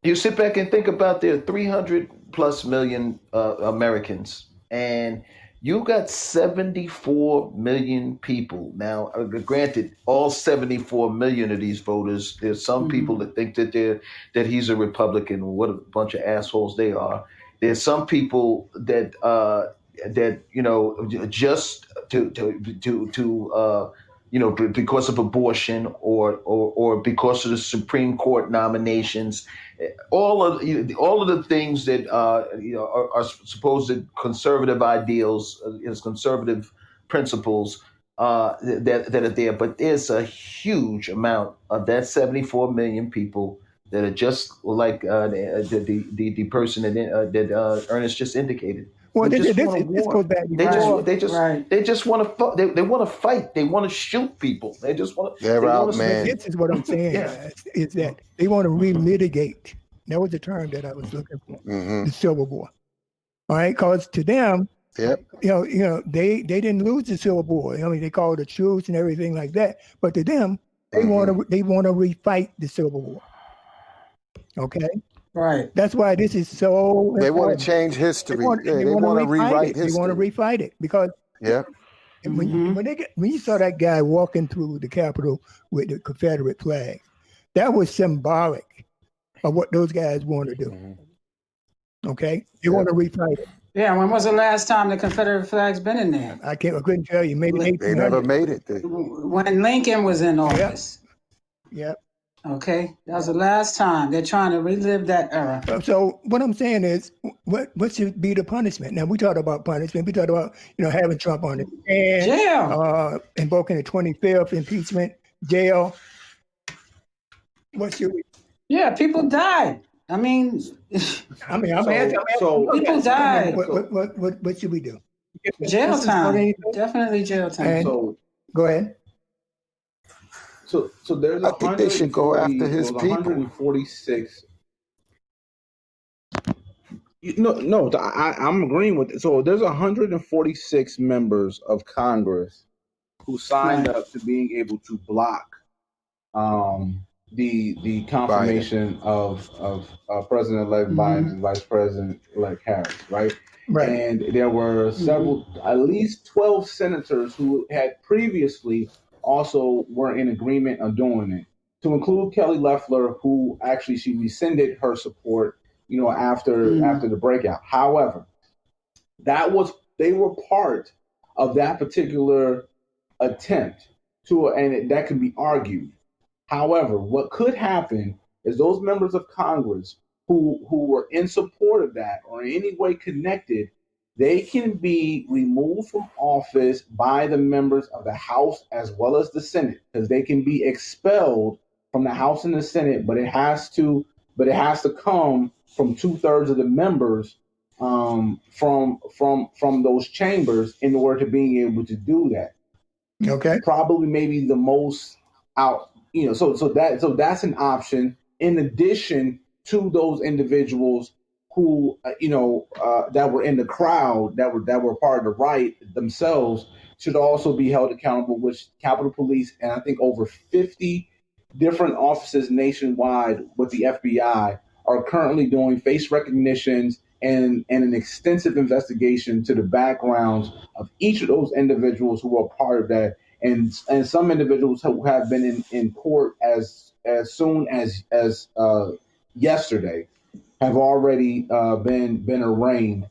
You sit back and think about there are 300 plus million Americans, and you got 74 million people. Now, granted, all 74 million of these voters, there's some people that think that he's a Republican. What a bunch of assholes they are. There's some people that just to because of abortion or because of the Supreme Court nominations, all of the things that are supposed conservative ideals, conservative principles that are there. But there's a huge amount of that 74 million people that are just like the person that Ernest just indicated. Well, They this just want a goes war. back. They just want to. They want to fight. They want to shoot people. They just want to. They're out, man. This is what I'm saying, guys, is that they want to relitigate. That was the term that I was looking for. The Civil War. All right, because to them, they didn't lose the Civil War. I mean, they called it a truce and everything like that. But to them, they want to refight the Civil War. Okay. Right. That's why this is so. They want to change history. They want to rewrite history. They want to refight it because when you saw that guy walking through the Capitol with the Confederate flag, that was symbolic of what those guys want to do. Okay, they want to refight it. Yeah. When was the last time the Confederate flag's been in there? I couldn't tell you. Maybe they never made it. When Lincoln was in office. Yep. Okay, that was the last time. They're trying to relive that era. So what I'm saying is, what should be the punishment? Now we talked about punishment. We talked about having Trump on it and jail, invoking the 25th impeachment, jail. What should we? Yeah, people died. I mean, people died. What should we do? Jail time. Definitely jail time. And go ahead. So there's I think they should go after his people. 146. I'm agreeing with it. So there's 146 members of Congress who signed up to being able to block the confirmation of President-elect Biden and Vice President-elect Harris, right? Right. And there were several, at least 12 senators who had previously also were in agreement on doing it, to include Kelly Loeffler, who actually she rescinded her support, after the breakout. However, they were part of that particular attempt and that can be argued. However, what could happen is those members of Congress who were in support of that or in any way connected, they can be removed from office by the members of the House as well as the Senate, because they can be expelled from the House and the Senate, but it has to come from 2/3 of the members from those chambers in order to being able to do that. Okay. Probably maybe the most out, so that's an option in addition to those individuals who that were in the crowd that were part of the riot themselves should also be held accountable, which Capitol Police and I think over 50 different offices nationwide with the FBI are currently doing face recognitions and an extensive investigation to the backgrounds of each of those individuals who are part of that, and some individuals who have been in court as soon as yesterday have already been arraigned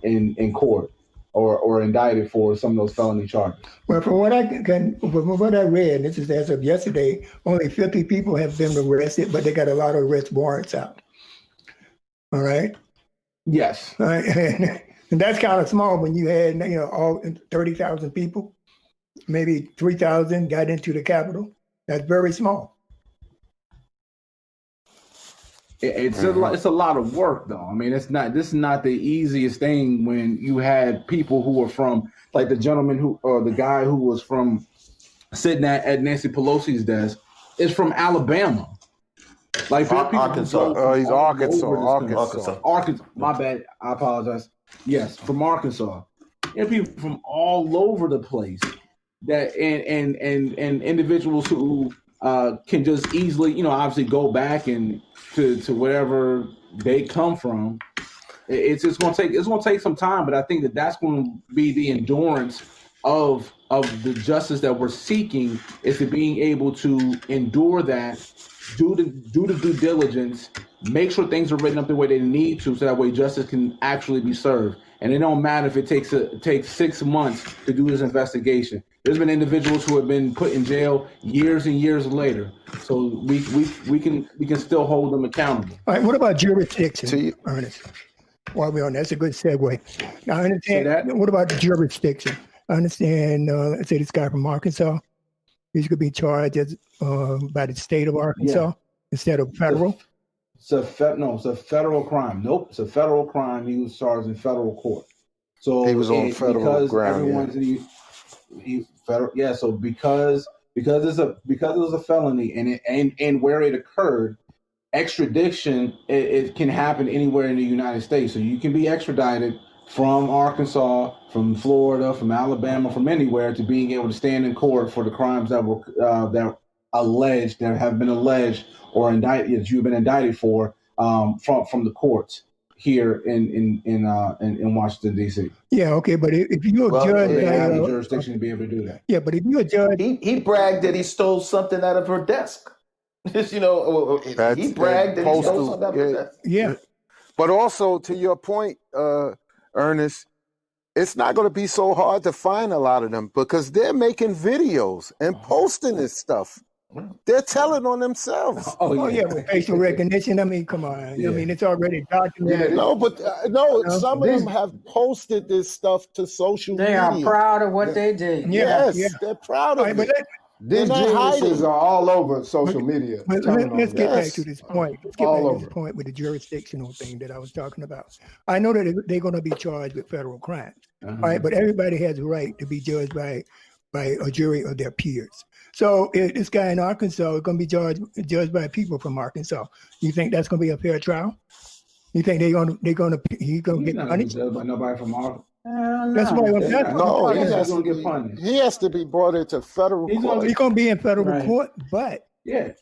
in court or indicted for some of those felony charges. Well, from what I read, this is as of yesterday, only 50 people have been arrested, but they got a lot of arrest warrants out. All right. Yes. All right. And that's kind of small when you had all 30,000 people, maybe 3,000 got into the Capitol. That's very small. It's a lot of work, though. I mean, this is not the easiest thing when you had people who were from, like the gentleman or the guy who was from sitting at Nancy Pelosi's desk is from Alabama. Like Arkansas. He's Arkansas. Arkansas. My bad. I apologize. Yes, from Arkansas. There are people from all over the place that and individuals who can just easily, obviously go back and to wherever they come from It's going to take some time, but I think that's going to be the endurance of the justice that we're seeking, is to being able to endure that, do the due diligence, make sure things are written up the way they need to, so that way justice can actually be served. And it don't matter if it takes 6 months to do this investigation. There's been individuals who have been put in jail years and years later. So we can still hold them accountable. All right, what about jurisdiction, Ernest? While we're on, that's a good segue. Now, I understand. What about the jurisdiction? I understand. Let's say this guy from Arkansas, he's going to be charged by the state of Arkansas instead of federal. It's a federal crime. Nope, it's a federal crime. He was charged in federal court. So he was on federal ground. So because it was a felony and where it occurred, extradition it can happen anywhere in the United States. So you can be extradited from Arkansas, from Florida, from Alabama, from anywhere, to being able to stand in court for the crimes that were that have been alleged or indicted, that you've been indicted for from the courts here in Washington D.C. Yeah, okay, but if you're a judge, they have the jurisdiction to be able to do that. Yeah, but if you're a judge, he bragged that he stole something out of her desk. He bragged that he stole something out of her desk. Yeah, but also to your point, Ernest, it's not going to be so hard to find a lot of them because they're making videos and posting this stuff. They're telling on themselves. With facial recognition. I mean, come on. Yeah. I mean, it's already documented. Some of them have posted this stuff to social media. They are proud of what they did. They're proud of it. These geniuses are all over social media. Let's get back to this point. Let's get back to this point with the jurisdictional thing that I was talking about. I know that they're going to be charged with federal crimes, all right? But everybody has a right to be judged by a jury of their peers. So this guy in Arkansas is going to be judged by people from Arkansas. You think that's going to be a fair trial? You think he's going to get punished? Judged by nobody from Arkansas. That's why I'm asking. No, he has to get punished. He has to be brought into federal court. He's going to be in federal court, but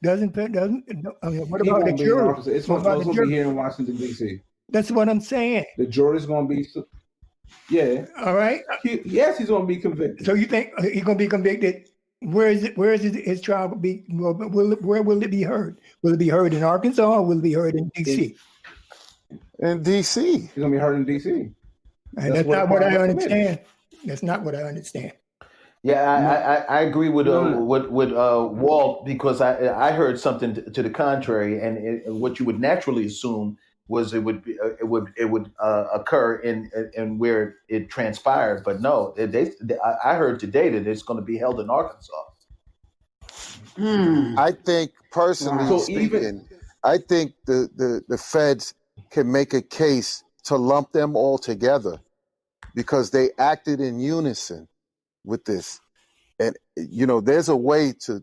doesn't. What about the jury? It's going to be here in Washington D.C. That's what I'm saying. The jury's going to be. Yeah. All right. Yes, he's going to be convicted. So you think he's going to be convicted? Where is his trial be? Where will it be heard? Will it be heard in Arkansas or will it be heard in D.C.? In D.C. He's going to be heard in D.C. And that's not what I understand. That's not what I understand. Yeah, I agree with Walt, because I heard something to the contrary, and what you would naturally assume was it would occur in where it transpired, but no, I heard today that it's going to be held in Arkansas. I think personally speaking, I think the feds can make a case to lump them all together because they acted in unison with this, and there's a way to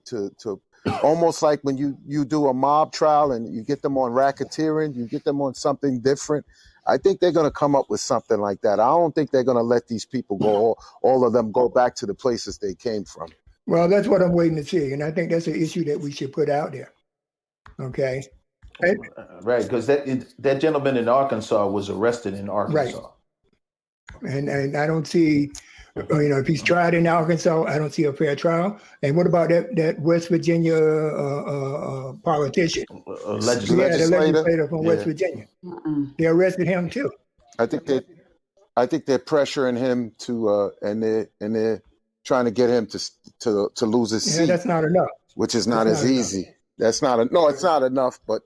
almost like when you do a mob trial and you get them on racketeering, you get them on something different. I think they're going to come up with something like that. I don't think they're going to let these people go, all of them go back to the places they came from. Well, that's what I'm waiting to see. And I think that's an issue that we should put out there. Okay. Right. Because that gentleman in Arkansas was arrested in Arkansas. Right. And I don't see, if he's tried in Arkansas, I don't see a fair trial. And what about that West Virginia politician? The legislator from West Virginia. They arrested him too. I think they're pressuring him to, and they're trying to get him to lose his seat. That's not enough. Which is not as easy. It's not enough. But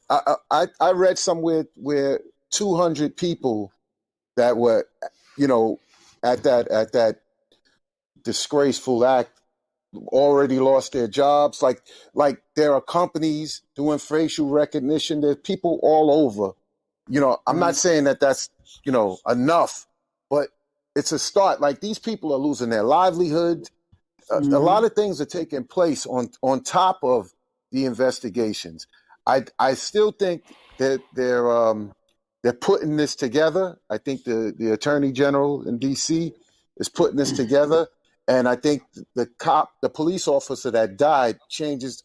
I read somewhere where 200 people that were, at that disgraceful act already lost their jobs. Like there are companies doing facial recognition. There's people all over. I'm not saying that that's enough, but it's a start. Like these people are losing their livelihood. A lot of things are taking place on top of the investigations. I still think that they're putting this together. I think the Attorney General in D.C. is putting this together. And I think the police officer that died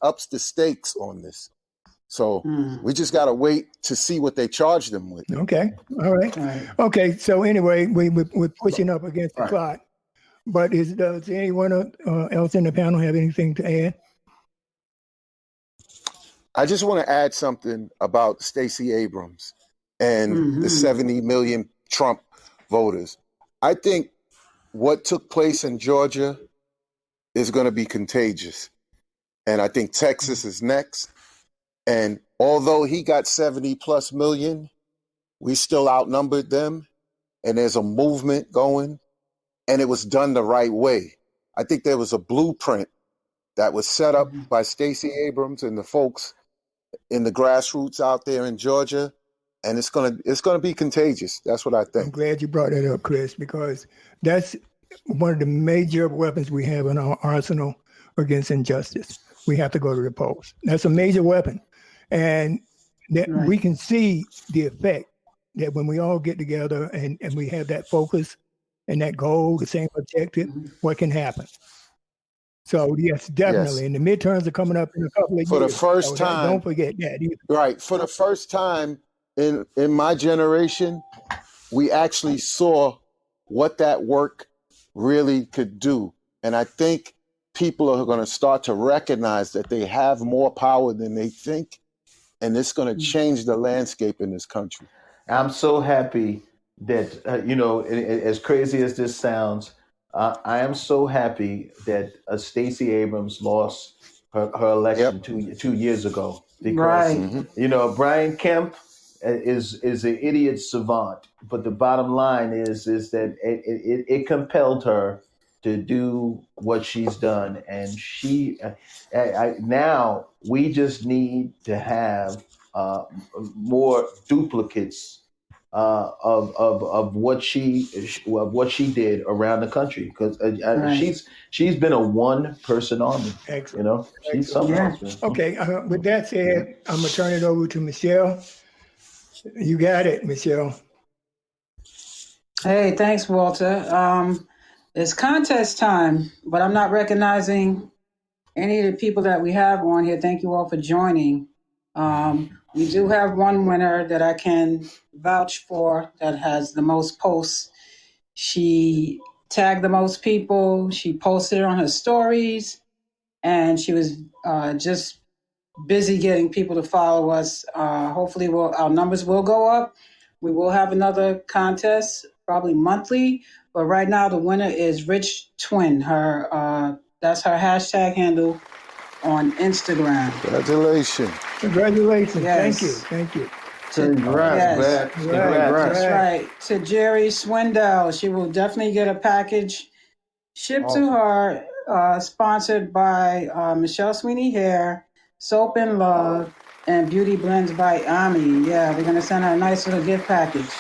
ups the stakes on this. So we just got to wait to see what they charge them with. Okay. All right. Okay. So anyway, we're pushing up against the clock. But does anyone else in the panel have anything to add? I just want to add something about Stacey Abrams and the 70 million Trump voters. I think what took place in Georgia is going to be contagious. And I think Texas is next. And although he got 70 plus million, we still outnumbered them. And there's a movement going, and it was done the right way. I think there was a blueprint that was set up by Stacey Abrams and the folks in the grassroots out there in Georgia. And it's gonna be contagious. That's what I think. I'm glad you brought that up, Chris, because that's one of the major weapons we have in our arsenal against injustice. We have to go to the polls. That's a major weapon. And that we can see the effect that when we all get together and we have that focus and that goal, the same objective, what can happen. So yes, definitely. Yes. And the midterms are coming up in a couple of years. For the first time. Don't forget that either. Right. For the first time in my generation, we actually saw what that work really could do. And I think people are going to start to recognize that they have more power than they think. And it's going to change the landscape in this country. I'm so happy that, as crazy as this sounds, I am so happy that Stacey Abrams lost her election 2 years ago. Because, Brian Kemp is an idiot savant. But the bottom line is that it compelled her to do what she's done. And now we just need to have more duplicates of what she did around the country, because she's been a one-person army. Excellent. She's something else. Okay, with that said, I'm gonna turn it over to Michelle. You got it, Michelle. Hey, thanks, Walter. It's contest time, but I'm not recognizing any of the people that we have on here. Thank you all for joining. We do have one winner that I can vouch for that has the most posts. She tagged the most people. She posted it on her stories, and she was just busy getting people to follow us. Hopefully our numbers will go up. We will have another contest, probably monthly. But right now, the winner is Rich Twin. That's her hashtag handle on Instagram. Congratulations. Yes. Thank you. Congrats. That's right. To Jerry Swindell. She will definitely get a package shipped to her, sponsored by Michelle Sweeney Hair, Soap and Love, and Beauty Blends by Ami. Yeah, we're going to send her a nice little gift package.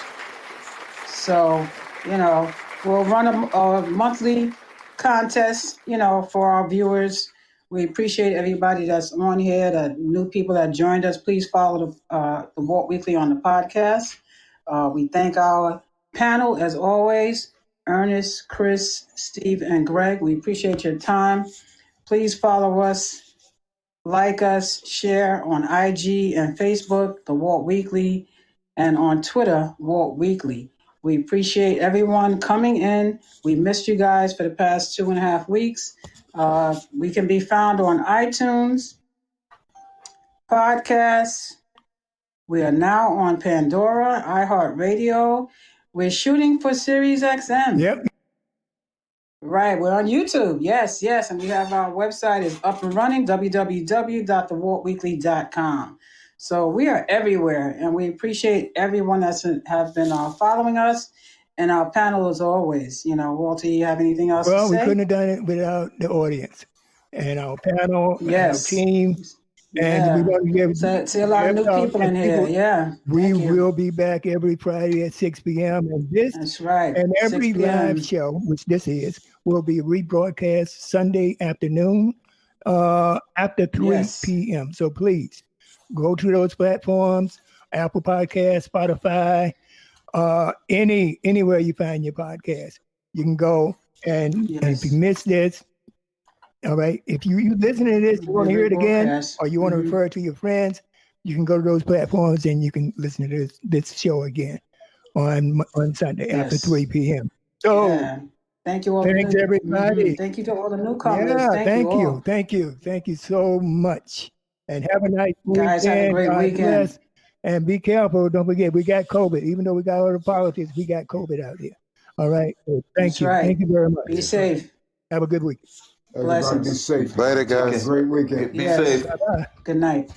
So, we'll run a monthly contest, for our viewers. We appreciate everybody that's on here, the new people that joined us. Please follow the Walt Weekly on the podcast. We thank our panel, as always, Ernest, Chris, Steve, and Greg. We appreciate your time. Please follow us, like us, share on IG and Facebook, the Walt Weekly, and on Twitter, Walt Weekly. We appreciate everyone coming in. We missed you guys for the past 2.5 weeks. We can be found on iTunes, podcasts. We are now on Pandora, iHeartRadio. We're shooting for Sirius XM. Yep. Right, we're on YouTube. Yes. And we have our website is up and running, www.thewaltweekly.com. So we are everywhere, and we appreciate everyone that's have been following us, and our panel as always. Walter, you have anything else to say? Well, we couldn't have done it without the audience and our panel and our team. And we want to give see a lot of new people in here. Yeah. We will be back every Friday at 6 p.m. And that's right. And every live show, which this is, will be rebroadcast Sunday afternoon after 3 p.m. So please go to those platforms, Apple Podcasts, Spotify, anywhere you find your podcast. You can go and if you miss this, all right, if you listen to this, you want to hear it again, or you want to refer it to your friends, you can go to those platforms and you can listen to this show again on Sunday after 3 p.m. So yeah. Thank you all. Thanks, everybody. Thank you to all the newcomers. Yeah, Thank you. Thank you so much. And have a nice weekend. Guys, have a great God weekend. bless. And be careful. Don't forget, we got COVID. Even though we got all the politics, we got COVID out here. All right. So That's right. Thank you very much. Be safe. Have a good week. Everybody be Blessings. safe. Later, guys. Have a great weekend. Be safe. Bye-bye. Good night.